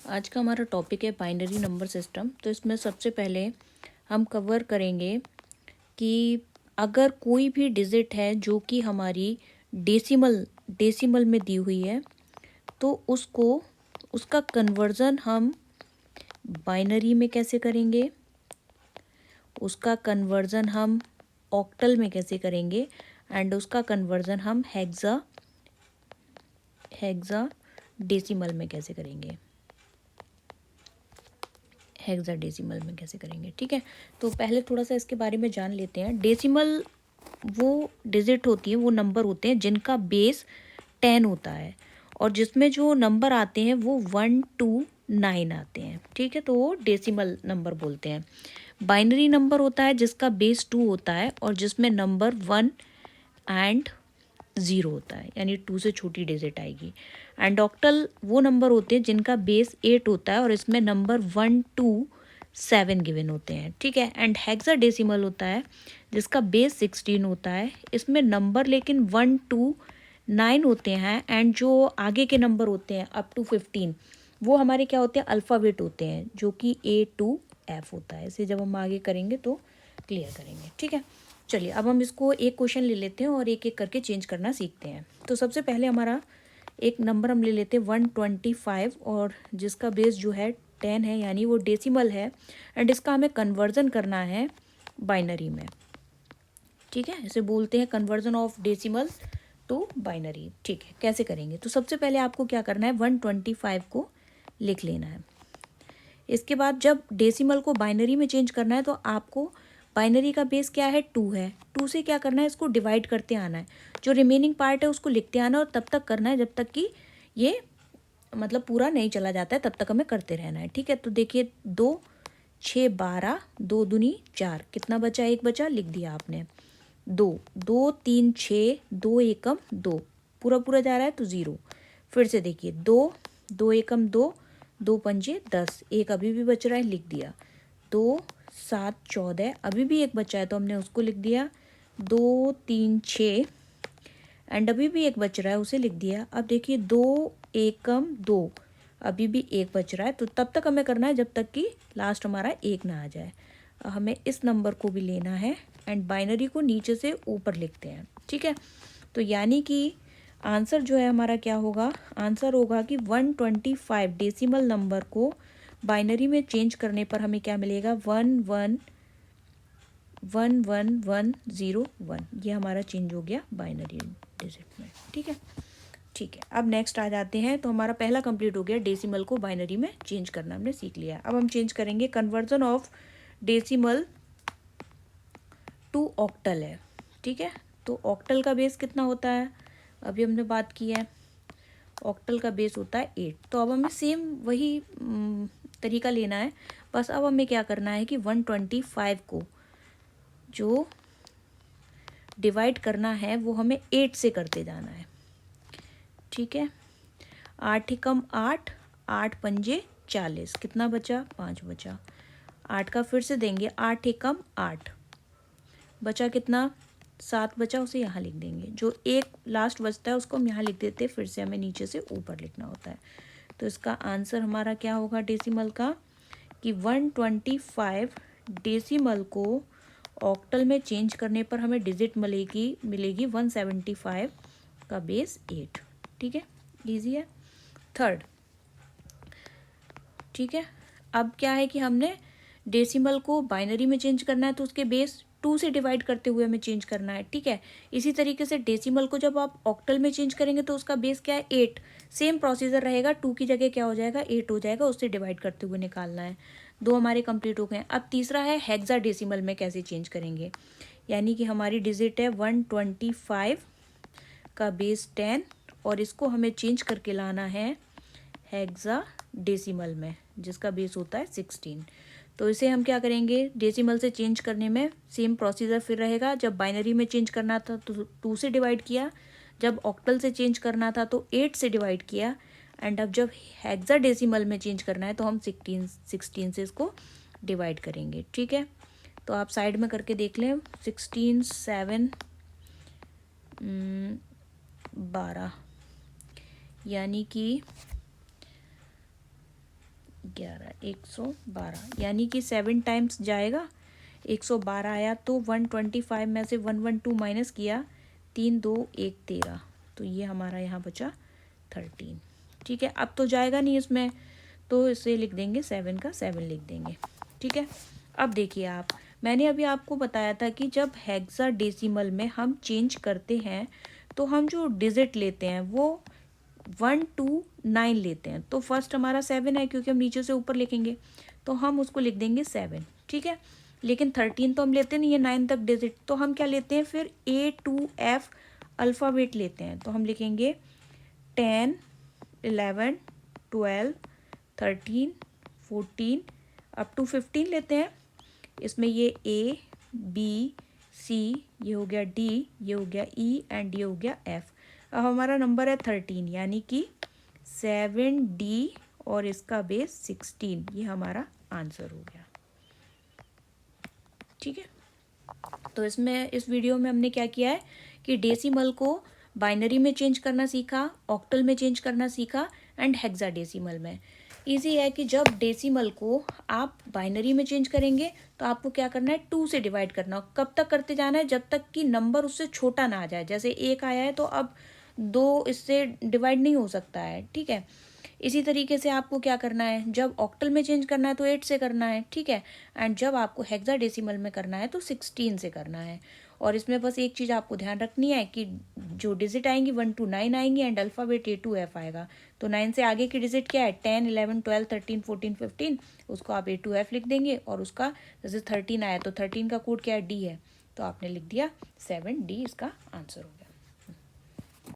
आज का हमारा टॉपिक है बाइनरी नंबर सिस्टम। तो इसमें सबसे पहले हम कवर करेंगे कि अगर कोई भी डिजिट है जो कि हमारी डेसिमल में दी हुई है तो उसका कन्वर्ज़न हम बाइनरी में कैसे करेंगे, उसका कन्वर्ज़न हम ऑक्टल में कैसे करेंगे एंड उसका कन्वर्ज़न हम हेक्सा डेसिमल में कैसे करेंगे, हेक्साडेसिमल में कैसे करेंगे। ठीक है, तो पहले थोड़ा सा इसके बारे में जान लेते हैं। डेसिमल वो डिजिट होती है, वो नंबर होते हैं जिनका बेस 10 होता है और जिसमें जो नंबर आते हैं वो 1 2 9 आते हैं। ठीक है, तो वो डेसिमल नंबर बोलते हैं। बाइनरी नंबर होता है जिसका बेस 2 होता है और जिसमें नंबर 1 एंड 0 होता है, यानी 2 से छोटी डिजिट आएगी। एंड ऑक्टल वो नंबर होते हैं जिनका बेस 8 होता है और इसमें नंबर 1 2 7 गिवन होते हैं। ठीक है, एंड हेक्साडेसिमल होता है जिसका बेस 16 होता है, इसमें नंबर लेकिन 1 2 9 होते हैं एंड जो आगे के नंबर होते हैं अप टू 15 वो हमारे क्या होते हैं, अल्फ़ाबेट होते हैं, जो कि A to F होता है। इसे जब हम आगे करेंगे तो क्लियर करेंगे। ठीक है, चलिए अब हम इसको एक क्वेश्चन ले लेते हैं और एक एक करके चेंज करना सीखते हैं। तो सबसे पहले हमारा एक नंबर हम ले लेते हैं 125 और जिसका बेस जो है 10 है, यानी वो डेसिमल है एंड इसका हमें कन्वर्जन करना है बाइनरी में। ठीक है, इसे बोलते हैं conversion of decimal to binary. ठीक है, कैसे करेंगे? तो सबसे पहले आपको क्या करना है, 125 को लिख लेना है। इसके बाद जब डेसिमल को बाइनरी में चेंज करना है तो आपको बाइनरी का बेस क्या है, 2 है, 2 से क्या करना है, इसको डिवाइड करते आना है, जो रिमेनिंग पार्ट है उसको लिखते आना और तब तक करना है जब तक कि ये मतलब पूरा नहीं चला जाता है, तब तक हमें करते रहना है। ठीक है, तो देखिए 2 6 12, 2 दूनी 4, कितना बचा, एक बचा, लिख दिया आपने। 2 2 3 6, 2 एकम 2, पूरा पूरा जा रहा है तो 0। फिर से देखिए 2 2 एकम 2, 2 पंजे 10, एक अभी भी बच रहा है, लिख दिया। 2 7 14, अभी भी एक बचा है तो हमने उसको लिख दिया। 2 3 6 एंड अभी भी एक बच रहा है, उसे लिख दिया। अब देखिए 2 एकम 2, अभी भी एक बच रहा है, तो तब तक हमें करना है जब तक कि लास्ट हमारा एक ना आ जाए। हमें इस नंबर को भी लेना है एंड बाइनरी को नीचे से ऊपर लिखते हैं। ठीक है, तो यानी कि आंसर जो है हमारा क्या होगा, आंसर होगा कि 125 डेसिमल नंबर को बाइनरी में चेंज करने पर हमें क्या मिलेगा, 1111101, ये हमारा चेंज हो गया बाइनरी डिजिट में। ठीक है, ठीक है, अब नेक्स्ट आ जाते हैं। तो हमारा पहला कंप्लीट हो गया, डेसिमल को बाइनरी में चेंज करना हमने सीख लिया। अब हम चेंज करेंगे conversion of decimal to octal है। ठीक है, तो ऑक्टल का बेस कितना होता है, अभी हमने बात की है, ऑक्टल का बेस होता है 8। तो अब हमें सेम वही तरीका लेना है, बस अब हमें क्या करना है कि 125 को जो डिवाइड करना है वो हमें 8 से करते जाना है। ठीक है, 8 एकम 8, 8 पंजे 40, कितना बचा, 5 बचा। 8 का फिर से देंगे, 8 एकम 8, बचा कितना, 7 बचा, उसे यहाँ लिख देंगे। जो एक लास्ट बचता है उसको हम यहाँ लिख देते हैं, फिर से हमें नीचे से ऊपर लिखना होता है। तो इसका आंसर हमारा क्या होगा डेसिमल का, कि 125 डेसिमल को ऑक्टल में चेंज करने पर हमें डिजिट मिलेगी 175 का बेस 8। ठीक है, ईजी है। थर्ड, ठीक है, अब क्या है कि हमने डेसिमल को बाइनरी में चेंज करना है तो उसके बेस 2 से डिवाइड करते हुए हमें चेंज करना है। ठीक है, इसी तरीके से डेसिमल को जब आप ऑक्टल में चेंज करेंगे तो उसका बेस क्या है, 8, सेम प्रोसीजर रहेगा, 2 की जगह क्या हो जाएगा, 8 हो जाएगा, उससे डिवाइड करते हुए निकालना है। 2 हमारे कंप्लीट हो गए। अब तीसरा है हेक्साडेसिमल में कैसे चेंज करेंगे, यानी कि हमारी डिजिट है 125 का बेस 10 और इसको हमें चेंज करके लाना है हेक्साडेसिमल में जिसका बेस होता है 16। तो इसे हम क्या करेंगे, डेसिमल से चेंज करने में सेम प्रोसीजर फिर रहेगा। जब बाइनरी में चेंज करना था तो 2 से डिवाइड किया, जब ऑक्टल से चेंज करना था तो 8 से डिवाइड किया एंड अब जब हेक्साडेसिमल में चेंज करना है तो हम 16 से इसको डिवाइड करेंगे। ठीक है, तो आप साइड में करके देख लें, 16 7 12, यानी कि 11, 112, यानी कि 7 टाइम्स जाएगा, 112 आया तो 125 में से 112 माइनस किया, 3 2 1 13, तो ये हमारा यहाँ बचा 13। ठीक है, अब तो जाएगा नहीं इसमें, तो इसे लिख देंगे 7 का 7 लिख देंगे। ठीक है, अब देखिए आप, मैंने अभी आपको बताया था कि जब हेक्साडेसिमल में हम चेंज करते हैं तो हम जो डिजिट लेते हैं वो 1 2 9 लेते हैं। तो फर्स्ट हमारा 7 है क्योंकि हम नीचे से ऊपर लिखेंगे, तो हम उसको लिख देंगे 7। ठीक है, लेकिन 13 तो हम लेते नहीं है 9 तक डिजिट, तो हम क्या लेते हैं फिर A2F अल्फ़ाबेट लेते हैं। तो हम लिखेंगे 10 11 12 13 14 अप टू 15 लेते हैं। इसमें ये A B C, ये हो गया D, ये हो गया E एंड ये हो गया F। अब हमारा नंबर है 13, यानी कि 7D और इसका बेस 16, ये हमारा आंसर हो गया। ठीक है, तो इसमें इस वीडियो में हमने क्या किया है कि डेसिमल को बाइनरी में चेंज करना सीखा, ऑक्टल में चेंज करना सीखा एंड हेक्साडेसिमल में। इजी है कि जब डेसिमल को आप बाइनरी में चेंज करेंगे तो आपको क्या करना है, 2 से डिवाइड करना। कब तक करते जाना है, जब तक कि नंबर उससे छोटा ना आ जाए। जैसे 1 आया है तो अब 2 इससे डिवाइड नहीं हो सकता है। ठीक है, इसी तरीके से आपको क्या करना है, जब ऑक्टल में चेंज करना है तो 8 से करना है। ठीक है, एंड जब आपको हेक्साडेसिमल में करना है तो 16 से करना है। और इसमें बस एक चीज़ आपको ध्यान रखनी है कि जो डिजिट आएंगी 1 to 9 आएंगी एंड अल्फ़ाबेट A2F आएगा। तो 9 से आगे की डिजिट क्या है, 10 11 12 13 14 15, उसको आप A2F लिख देंगे। और उसका जैसे 13 आया तो 13 का कोड क्या है, D है, तो आपने लिख दिया 7D, इसका आंसर हो गया।